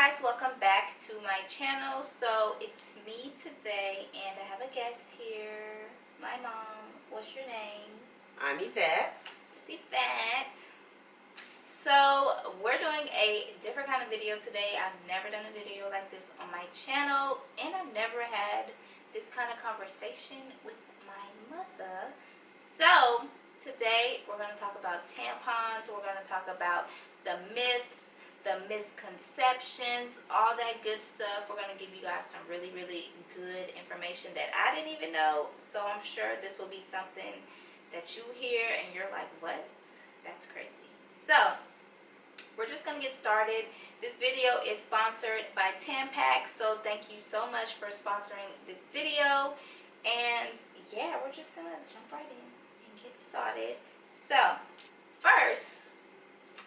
guys, welcome back to my channel. So it's me today and I have a guest here, my mom. What's your name? I'm Yvette. It's Yvette. So we're doing a different kind of video today. I've never done a video like this on my channel and I've never had this kind of conversation with my mother. So today we're going to talk about tampons. We're going to talk about the myths, the misconceptions, all that good stuff. We're going to give you guys some really, really good information that I didn't even know. So I'm sure this will be something that you hear and you're like, what? That's crazy. So we're just going to get started. This video is sponsored by Tampax. So thank you so much for sponsoring this video. And yeah, we're just going to jump right in and get started. So first,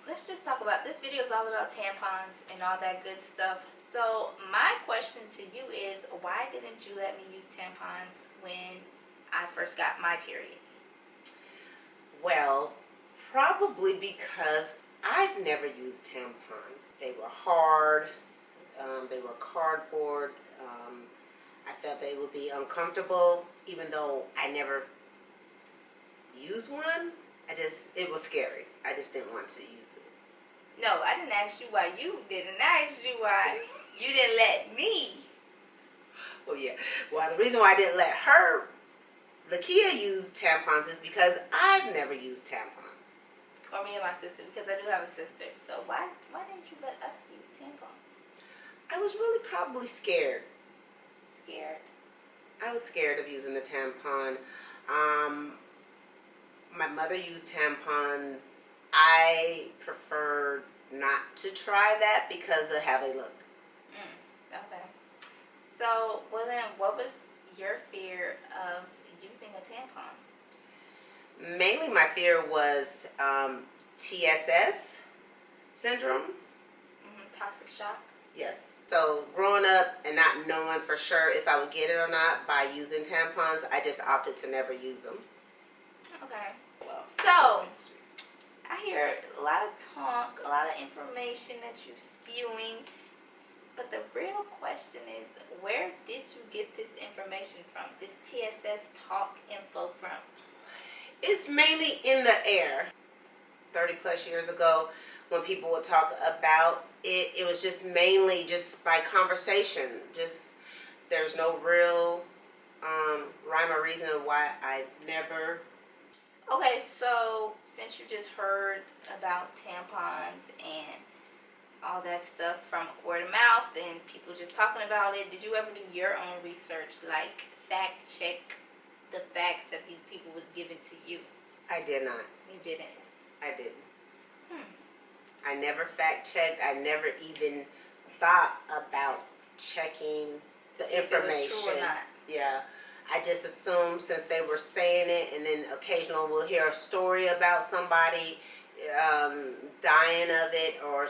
let's just talk about, this video is all about tampons and all that good stuff. So my question to you is, why didn't you let me use tampons when I first got my period? Well, probably because I've never used tampons. They were hard. They were cardboard. I felt they would be uncomfortable, even though I never used one. It was scary. I just didn't want to use it. No, I didn't ask you why you didn't. I asked you why you didn't let me. Oh, yeah. Well, the reason why I didn't let her, Lakia, use tampons is because I've never used tampons. Or me and my sister, because I do have a sister. So why didn't you let us use tampons? I was really probably scared. Scared? I was scared of using the tampon. My mother used tampons. I preferred not to try that because of how they looked. Okay. So, well then, what was your fear of using a tampon? Mainly my fear was TSS syndrome. Toxic shock? Yes. So growing up and not knowing for sure if I would get it or not by using tampons, I just opted to never use them. Okay. So, I hear a lot of talk, a lot of information that you're spewing, but the real question is, where did you get this information from, this TSS talk info from? It's mainly in the air. 30 plus years ago, when people would talk about it, it was just mainly just by conversation. Just, there's no real rhyme or reason of why I never... Okay, so since you just heard about tampons and all that stuff from word of mouth and people just talking about it, did you ever do your own research, like fact check the facts that these people was giving to you? I did not. You didn't? I didn't. I never fact checked. I never even thought about checking the information. If it was true or not. Yeah. I just assumed since they were saying it, and then occasionally we'll hear a story about somebody dying of it or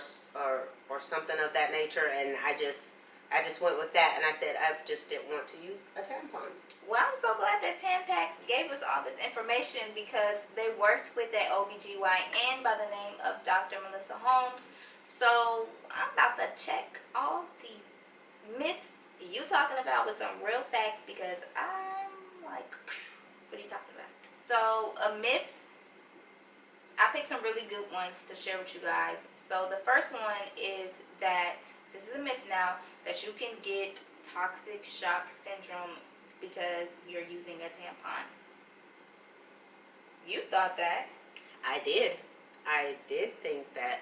something of that nature, and I just went with that, and I said I just didn't want to use a tampon. Well, I'm so glad that Tampax gave us all this information because they worked with that OBGYN by the name of Dr. Melissa Holmes. So I'm about to check all these myths you talking about with some real facts because I'm like, what are you talking about? So a myth, I picked some really good ones to share with you guys. So the first one is that, this is a myth now, that you can get toxic shock syndrome because you're using a tampon. You thought that. I did. I did think that.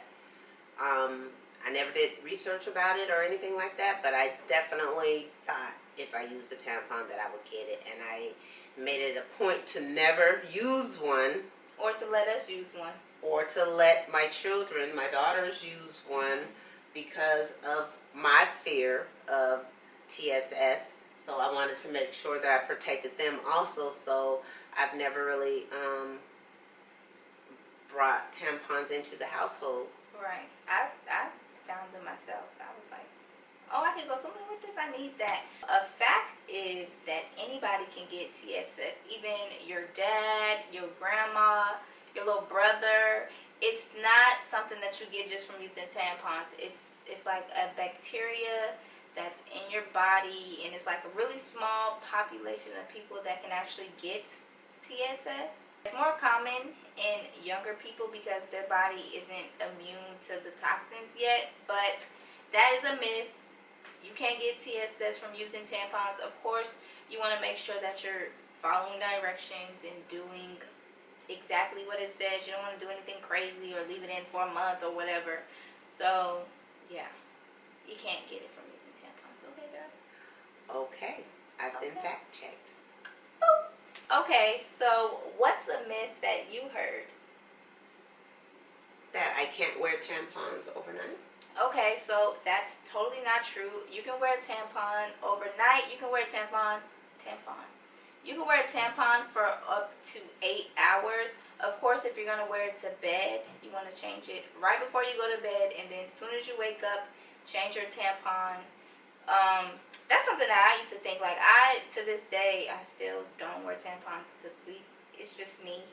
I never did research about it or anything like that, but I definitely thought if I used a tampon that I would get it, and I made it a point to never use one. Or to let us use one. Or to let my children, my daughters, use one because of my fear of TSS. So I wanted to make sure that I protected them also. So I've never really brought tampons into the household. Right. I found them myself. I was like, oh, I can go somewhere with this. I need that. A fact is that anybody can get TSS. Even your dad, your grandma, your little brother. It's not something that you get just from using tampons. It's is like a bacteria that's in your body, and it's like a really small population of people that can actually get TSS. It's more common in younger people because their body isn't immune to the toxins yet, but that is a myth. You can't get TSS from using tampons. Of course, you want to make sure that you're following directions and doing exactly what it says. You don't want to do anything crazy or leave it in for a month or whatever. So, yeah, you can't get it from using tampons. Okay, girl? Okay, I've been fact checked. Boop. Okay, so what's a myth that you heard? That I can't wear tampons overnight? Okay, so that's totally not true. You can wear a tampon overnight. You can wear a tampon. You can wear a tampon for up to 8 hours. Of course, if you're going to wear it to bed, you want to change it right before you go to bed. And then as soon as you wake up, change your tampon. That's something that I used to think. Like, to this day, I still don't wear tampons to sleep. It's just me.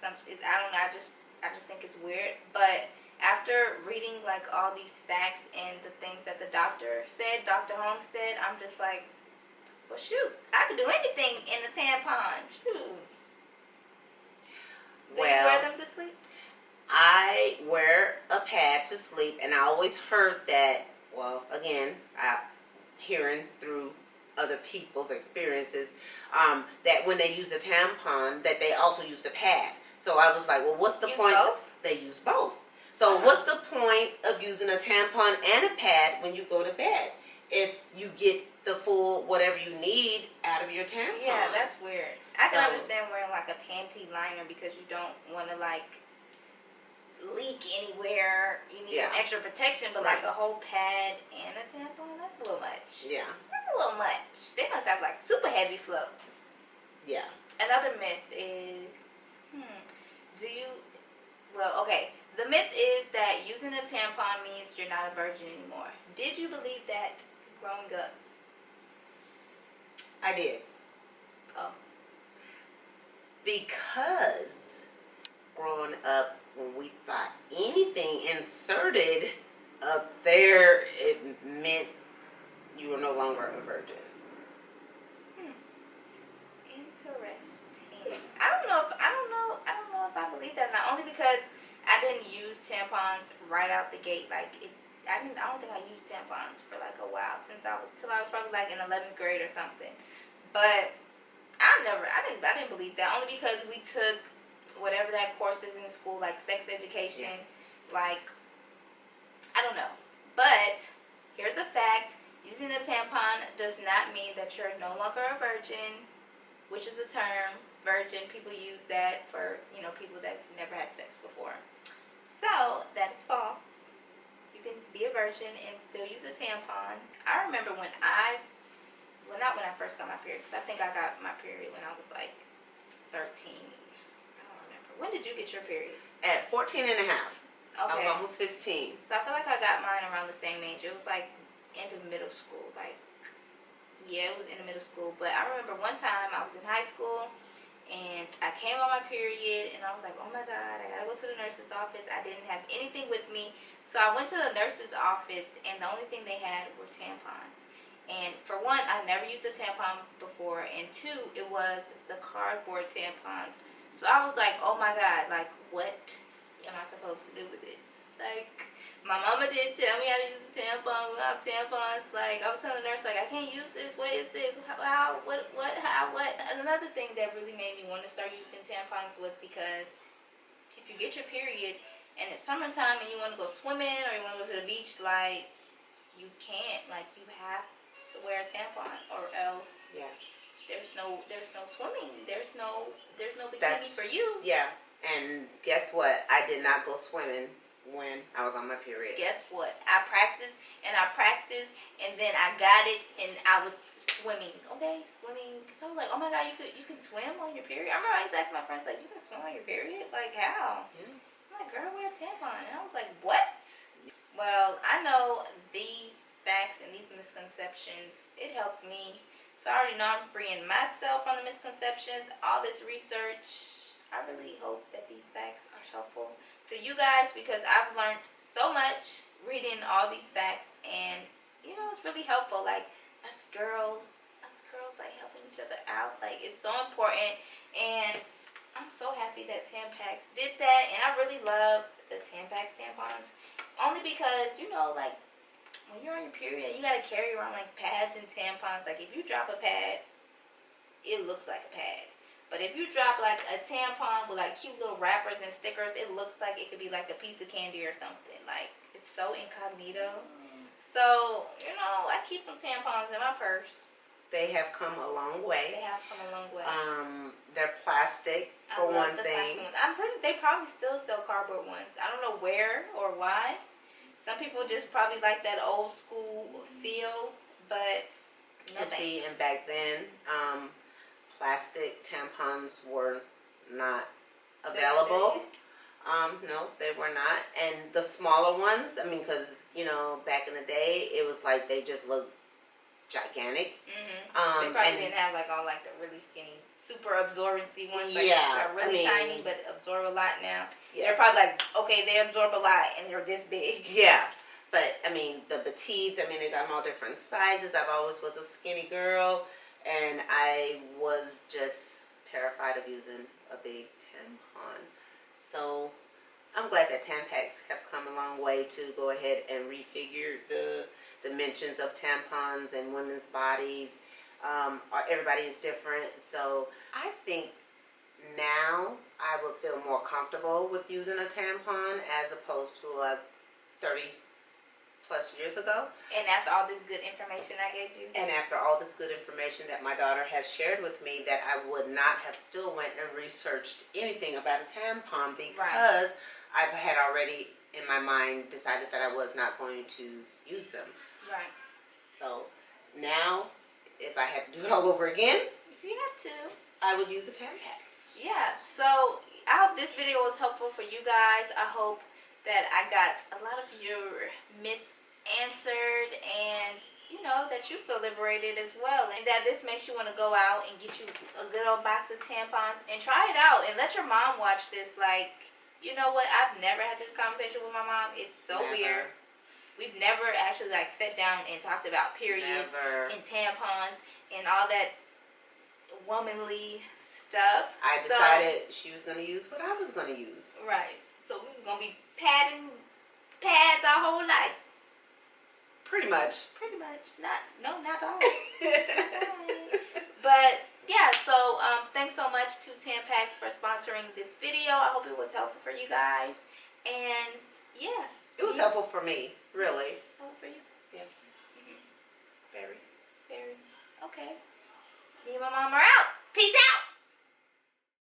I don't know. I just think it's weird. But after reading like all these facts and the things that the doctor said, Dr. Holmes said, I'm just like, well, shoot, I could do anything in a tampon. Shoot. Do you wear them to sleep? I wear a pad to sleep, and I always heard that, well, again, hearing through other people's experiences, that when they use a tampon, that they also use a pad. So I was like, well, what's the point? Both? They use both. So what's the point of using a tampon and a pad when you go to bed? If you get the full whatever you need out of your tampon. Yeah, that's weird. I can understand wearing like a panty liner because you don't want to like leak anywhere. You need some extra protection, but like a whole pad and a tampon, that's a little much. Yeah. That's a little much. They must have like super heavy flow. Yeah. Another myth is, the myth is that using a tampon means you're not a virgin anymore. Did you believe that growing up? I did. Oh. Because growing up, when we thought anything inserted up there, it meant you were no longer a virgin. Interesting. I don't know if I believe that or not. Only because I didn't use tampons right out the gate. I don't think I used tampons for like a while till I was probably like in 11th grade or something. But I didn't believe that, only because we took whatever that course is in school, like sex education, like, I don't know. But here's a fact: using a tampon does not mean that you're no longer a virgin, which is a term. Virgin, people use that for, people that's never had sex before. So that is false. You can be a virgin and still use a tampon. I remember not when I first got my period, because I think I got my period when I was like 13. I don't remember. When did you get your period? At 14 and a half. Okay. I was almost 15. So I feel like I got mine around the same age. It was like end of middle school. It was in the middle school. But I remember one time I was in high school and I came on my period and I was like, oh my God, I gotta go to the nurse's office. I didn't have anything with me. So I went to the nurse's office and the only thing they had were tampons. And for one, I never used a tampon before, and two, it was the cardboard tampons. So I was like, oh my God, like, what am I supposed to do with this? Like, my mama didn't tell me how to use a tampon. We don't have tampons. Like, I was telling the nurse, like, I can't use this. What is this? How? What? And another thing that really made me want to start using tampons was because if you get your period and it's summertime and you want to go swimming or you want to go to the beach, like, you can't. Like, you have to wear a tampon or else there's no swimming. There's no bikini for you. Yeah. And guess what? I did not go swimming when I was on my period. Guess what? I practiced, and then I got it, and I was swimming. Okay, swimming. Because I was like, oh my God, you can swim on your period? I remember I used to ask my friends, like, you can swim on your period? Like, how? Yeah. I'm like, girl, wear a tampon. And I was like, what? Well, I know these facts and these misconceptions, it helped me. So I already know I'm freeing myself from the misconceptions. All this research, I really hope that these facts are helpful to you guys, because I've learned so much reading all these facts, and you know, it's really helpful. Like us girls like helping each other out. Like it's so important, and I'm so happy that Tampax did that, and I really love the Tampax tampons, only because, you know, like when you're on your period, you gotta carry around like pads and tampons. Like if you drop a pad, it looks like a pad. But if you drop like a tampon with like cute little wrappers and stickers, it looks like it could be like a piece of candy or something. Like it's so incognito. So, you know, I keep some tampons in my purse. They have come a long way. They have come a long way. They're plastic for one thing. They probably still sell cardboard ones. I don't know where or why. Some people just probably like that old school feel, but no thanks. See, and back then, plastic tampons were not available. No, they were not. And the smaller ones, I mean, because, you know, back in the day, it was like they just looked gigantic. They probably didn't have like all like the really skinny, super absorbency ones. Like, yeah, they're really tiny but absorb a lot now. Yeah. They're probably like, okay, they absorb a lot and they're this big. Yeah, but I mean the petites. I mean they got them all different sizes. I've always was a skinny girl, and I was just terrified of using a big tampon. So I'm glad that Tampax have come a long way to go ahead and refigure the dimensions of tampons and women's bodies. Everybody is different, so I think now I would feel more comfortable with using a tampon as opposed to 30 plus years ago. And after all this good information I gave you? And after all this good information that my daughter has shared with me, that I would not have still went and researched anything about a tampon, because I had already in my mind decided that I was not going to use them. Right. So now, if I had to do it all over again, if you have to, I would use a Tampax. Yeah. So I hope this video was helpful for you guys. I hope that I got a lot of your myths answered, and you know that you feel liberated as well, and that this makes you want to go out and get you a good old box of tampons and try it out, and let your mom watch this. Like, you know what? I've never had this conversation with my mom. It's so weird. We've never actually like sat down and talked about periods and tampons and all that womanly stuff. I decided she was going to use what I was going to use. Right. So we're going to be padding pads our whole life. Pretty much. Pretty much. Not all. Not all. But yeah, so thanks so much to Tampax for sponsoring this video. I hope it was helpful for you guys. And yeah. It was helpful for me, really. It's helpful for you? Yes. Very. Very. Okay. Me and my mom are out.